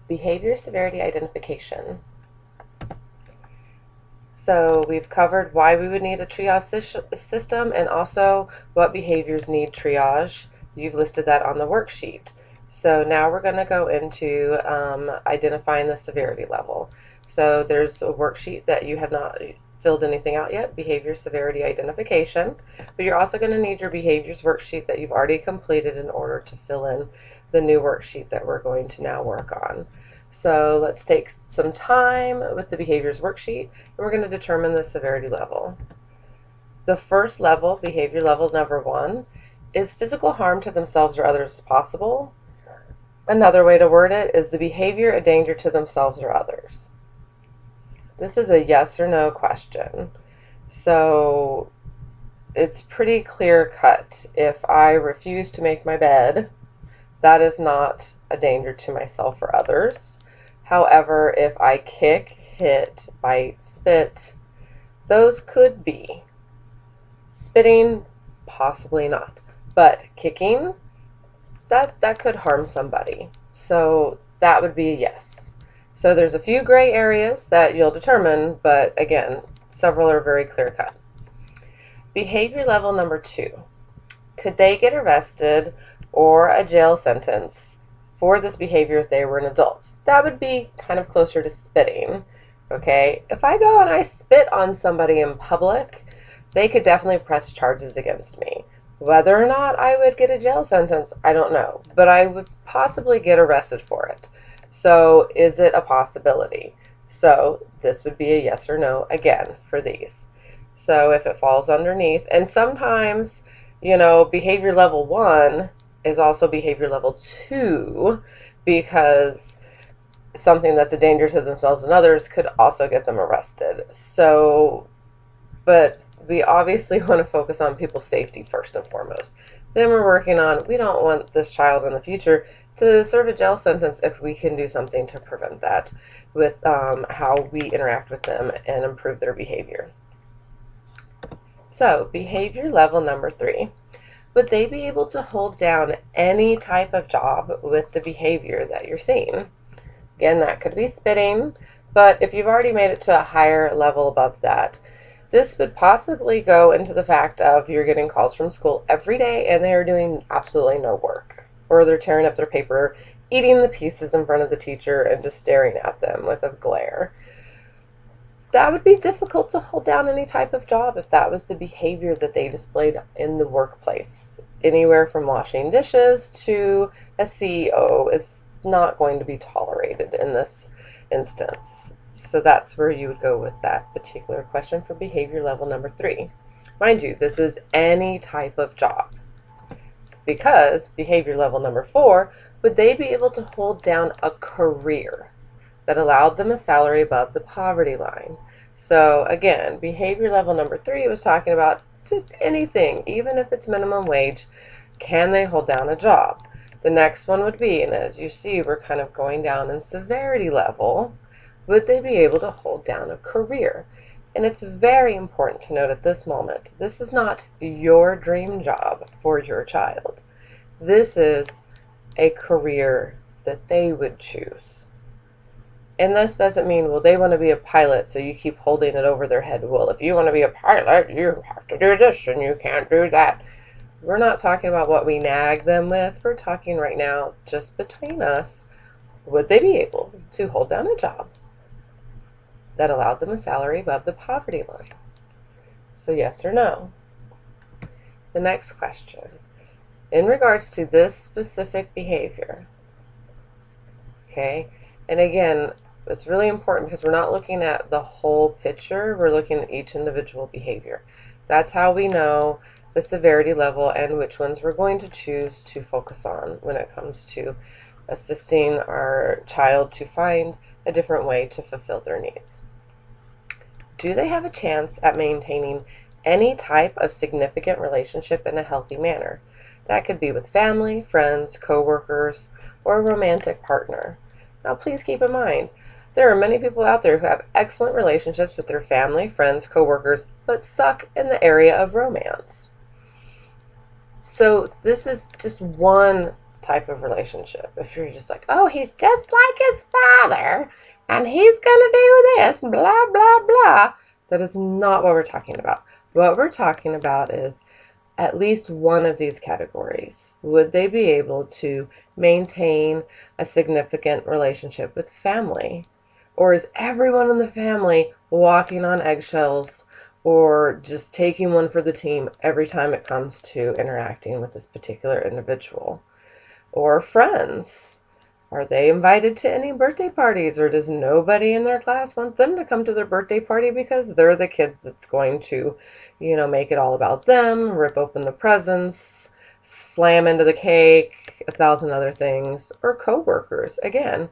Behavior severity identification. So we've covered why we would need a triage system and also what behaviors need triage. You've listed that on the worksheet. So now we're going to go into identifying the severity level. So there's a worksheet that you have not filled anything out yet, behavior severity identification, but you're also going to need your behaviors worksheet that you've already completed in order to fill in the new worksheet that we're going to now work on. So let's take some time with the behaviors worksheet, and we're going to determine the severity level. The first level, behavior level number 1, is physical harm to themselves or others possible? Another way to word it is the behavior a danger to themselves or others. This is a yes or no question. So it's pretty clear cut. If I refuse to make my bed, that is not a danger to myself or others. However, if I kick, hit, bite, spit, those could be. Spitting, possibly not. But kicking, that could harm somebody. So that would be a yes. So there's a few gray areas that you'll determine, but again, several are very clear cut. Behavior level number 2. Could they get arrested or a jail sentence for this behavior if they were an adult? That would be kind of closer to spitting. Okay, if I go and I spit on somebody in public, they could definitely press charges against me. Whether or not I would get a jail sentence, I don't know, but I would possibly get arrested for it. So is it a possibility? So this would be a yes or no again for these. So if it falls underneath, and sometimes, you know, behavior level 1 is also behavior level 2, because something that's a danger to themselves and others could also get them arrested. So, but we obviously want to focus on people's safety first and foremost. Then we're working on, we don't want this child in the future to serve a jail sentence if we can do something to prevent that with how we interact with them and improve their behavior. So, behavior level number 3. Would they be able to hold down any type of job with the behavior that you're seeing? Again, that could be spitting, but if you've already made it to a higher level above that, this would possibly go into the fact of you're getting calls from school every day and they are doing absolutely no work, or they're tearing up their paper, eating the pieces in front of the teacher and just staring at them with a glare. That would be difficult to hold down any type of job if that was the behavior that they displayed in the workplace. Anywhere from washing dishes to a CEO is not going to be tolerated in this instance. So that's where you would go with that particular question for behavior level number 3. Mind you, this is any type of job. Because behavior level number 4, would they be able to hold down a career that allowed them a salary above the poverty line? So again, behavior level number 3 was talking about just anything, even if it's minimum wage, can they hold down a job? The next one would be, and as you see, we're kind of going down in severity level, would they be able to hold down a career? And it's very important to note at this moment, this is not your dream job for your child. This is a career that they would choose. And this doesn't mean, well, they want to be a pilot, so you keep holding it over their head. Well, if you want to be a pilot, you have to do this and you can't do that. We're not talking about what we nag them with. We're talking right now, just between us, would they be able to hold down a job that allowed them a salary above the poverty line? So yes or no. The next question. In regards to this specific behavior, okay, and again, it's really important because we're not looking at the whole picture, we're looking at each individual behavior. That's how we know the severity level and which ones we're going to choose to focus on when it comes to assisting our child to find a different way to fulfill their needs. Do they have a chance at maintaining any type of significant relationship in a healthy manner? That could be with family, friends, co-workers, or a romantic partner. Now please keep in mind, there are many people out there who have excellent relationships with their family, friends, co-workers, but suck in the area of romance. So this is just one type of relationship. If you're just like, oh, he's just like his father, and he's gonna do this, blah, blah, blah. That is not what we're talking about. What we're talking about is at least one of these categories. Would they be able to maintain a significant relationship with family? Or is everyone in the family walking on eggshells or just taking one for the team every time it comes to interacting with this particular individual? Or friends? Are they invited to any birthday parties, or does nobody in their class want them to come to their birthday party because they're the kids that's going to, make it all about them, rip open the presents, slam into the cake, 1,000 other things? Or coworkers? Again,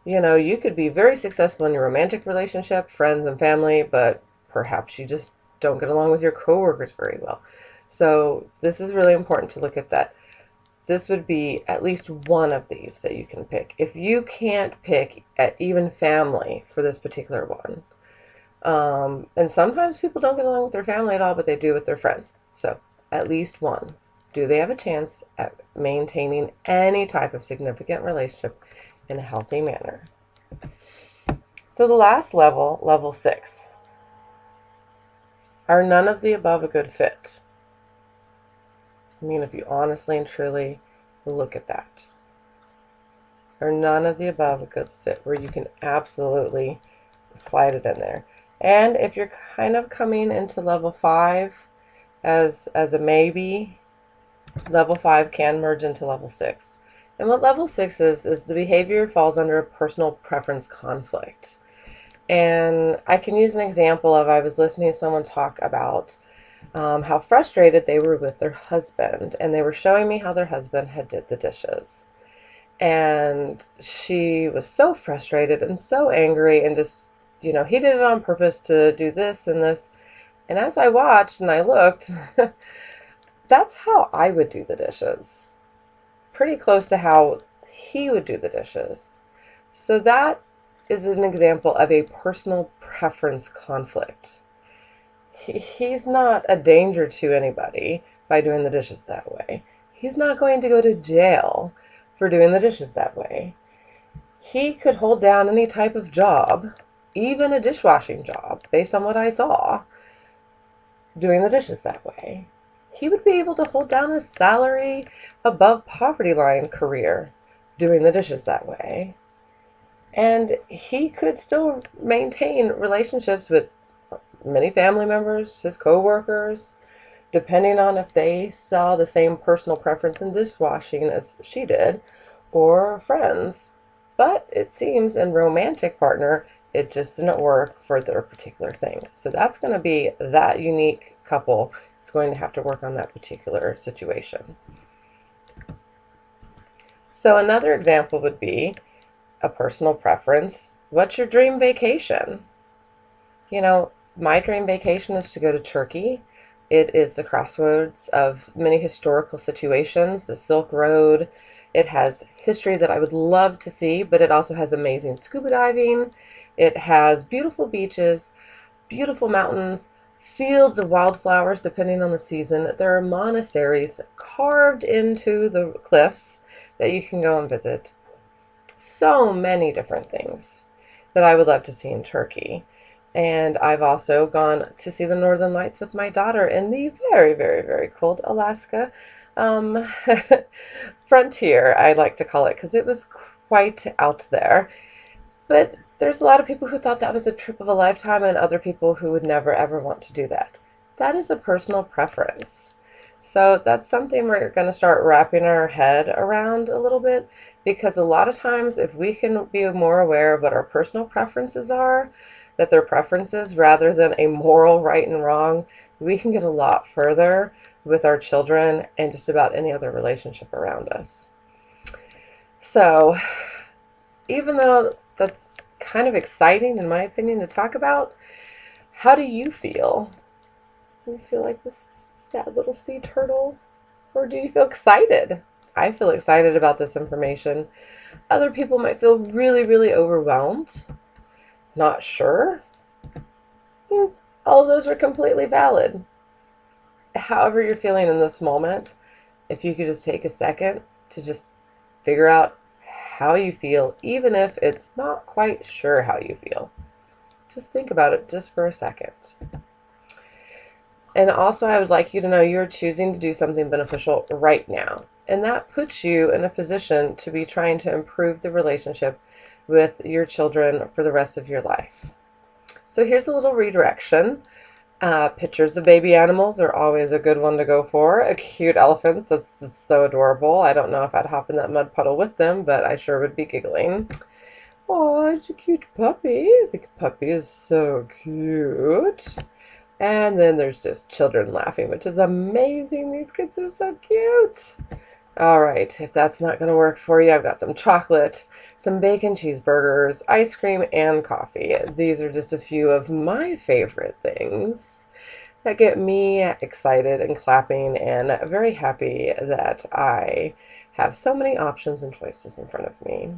you could be very successful in your romantic relationship, friends and family, but perhaps you just don't get along with your coworkers very well. So this is really important to look at that. This would be at least one of these that you can pick. If you can't pick at even family for this particular one, and sometimes people don't get along with their family at all, but they do with their friends. So at least one. Do they have a chance at maintaining any type of significant relationship in a healthy manner? So the last level, level 6. Are none of the above a good fit? I mean, if you honestly and truly look at that. Are none of the above a good fit where you can absolutely slide it in there? And if you're kind of coming into level 5 as a maybe, level 5 can merge into level 6. And what level 6 is the behavior falls under a personal preference conflict. And I can use an example of, I was listening to someone talk about how frustrated they were with their husband, and they were showing me how their husband had did the dishes. And she was so frustrated and so angry, and just, he did it on purpose to do this and this. And as I watched and I looked, that's how I would do the dishes. Pretty close to how he would do the dishes. So that is an example of a personal preference conflict. He's not a danger to anybody by doing the dishes that way. He's not going to go to jail for doing the dishes that way. He could hold down any type of job, even a dishwashing job, based on what I saw, doing the dishes that way. He would be able to hold down a salary above poverty line career doing the dishes that way. And he could still maintain relationships with many family members, his co-workers, depending on if they saw the same personal preference in dishwashing as she did, or friends. But it seems in romantic partner, it just didn't work for their particular thing. So that's going to be that unique couple is going to have to work on that particular situation. So another example would be a personal preference. What's your dream vacation? My dream vacation is to go to Turkey. It is the crossroads of many historical situations, the Silk Road. It has history that I would love to see, but it also has amazing scuba diving. It has beautiful beaches, beautiful mountains, fields of wildflowers depending on the season. There are monasteries carved into the cliffs that you can go and visit. So many different things that I would love to see in Turkey. And I've also gone to see the Northern Lights with my daughter in the very, very, very cold Alaska frontier, I like to call it, because it was quite out there. But there's a lot of people who thought that was a trip of a lifetime, and other people who would never, ever want to do that. That is a personal preference. So that's something we're going to start wrapping our head around a little bit, because a lot of times if we can be more aware of what our personal preferences are, that they're preferences rather than a moral right and wrong, we can get a lot further with our children and just about any other relationship around us. So even though that's kind of exciting in my opinion to talk about, how do you feel? Do you feel like this sad little sea turtle? Or do you feel excited? I feel excited about this information. Other people might feel really, really overwhelmed. Not sure. Yes, all of those are completely valid. However you're feeling in this moment, if you could just take a second to just Figure out how you feel, even if it's not quite sure how you feel. Just think about it just for a second. And also, I would like you to know you're choosing to do something beneficial right now. And that puts you in a position to be trying to improve the relationship with your children for the rest of your life. So here's a little redirection. Pictures of baby animals are always a good one to go for. A cute elephants, that's just so adorable. I don't know if I'd hop in that mud puddle with them, but I sure would be giggling. Oh, it's a cute puppy. The puppy is so cute. And then there's just children laughing, which is amazing. These kids are so cute. All right, if that's not going to work for you, I've got some chocolate, some bacon cheeseburgers, ice cream, and coffee. These are just a few of my favorite things that get me excited and clapping and very happy that I have so many options and choices in front of me.